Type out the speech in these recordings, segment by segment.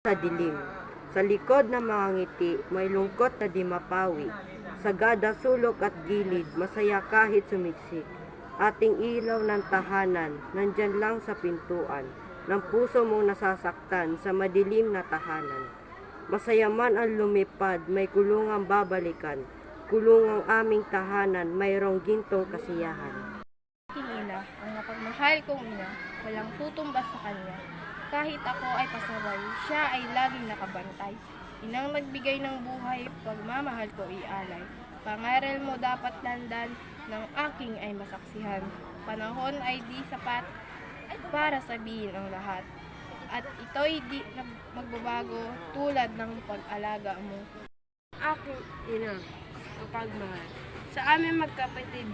sa dilim. Sa likod ng mga ngiti, may lungkot na di mapawi. Sa gada, sulok at gilid, masaya kahit sumiksik. Ating ilaw ng tahanan, nandyan lang sa pintuan, ng puso mong nasasaktan sa madilim na tahanan. Masaya man ang lumipad, may kulungang babalikan. Kulungang aming tahanan, mayroong gintong kasiyahan. Ina, ang mapagmahal kong ina, walang tutumbas sa kanya. Kahit ako ay pasaway, siya ay laging nakabantay. Inang nagbigay ng buhay, pagmamahal ko ialay. Pangaral mo dapat landan, ng aking ay masaksihan. Panahon ay di sapat para sabihin ang lahat. At ito'y di magbabago tulad ng pag-alaga mo. Aking ina, mapagmahal. Sa aming magkapatid,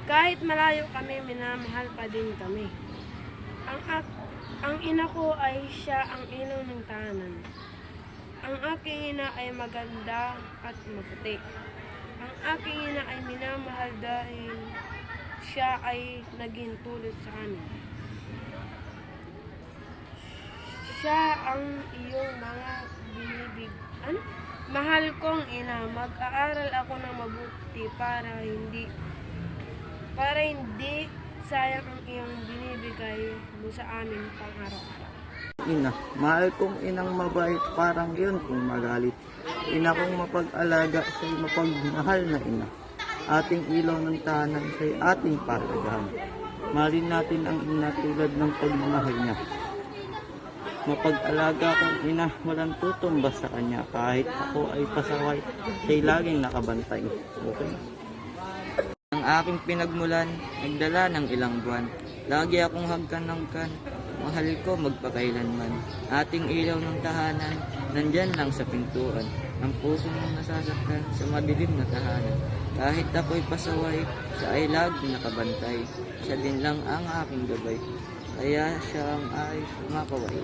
kahit malayo kami, minamahal pa din kami. Ang ina ko ay siya ang ilaw ng tahanan. Ang aking ina ay maganda at maputi. Ang aking ina ay minamahal dahil siya ay naging tulad sa amin. Siya ang iyong mga binibig. Mahal kong ina, mag-aaral ako ng mabuti para hindi sayang ang iyong binibigay mo sa amin pang-araw-araw. Ina, mahal kong inang mabait, parang yun kung magalit. Ina kong mapag-alaga, siya'y mapagmahal na ina. Ating ilaw ng tahanan, siya'y ating palagahan. Mahalin natin ang ina tulad ng pagmamahal niya. Mapag-alaga kong ina, walang tutumbas sa kanya. Kahit ako ay pasaway, siya'y laging nakabantay. Okay? Ang aking pinagmulan, nagdala ng ilang buwan. Lagi akong hagkan-hagkan, mahal ko magpakailanman. Ating ilaw ng tahanan, nandyan lang sa pintuan. Ang puso mong nasasaktan sa madilim na tahanan. Kahit ako'y pasaway, siya ay lagi nakabantay. Siya din lang ang aking gabay, kaya siya ang ay kumakaway.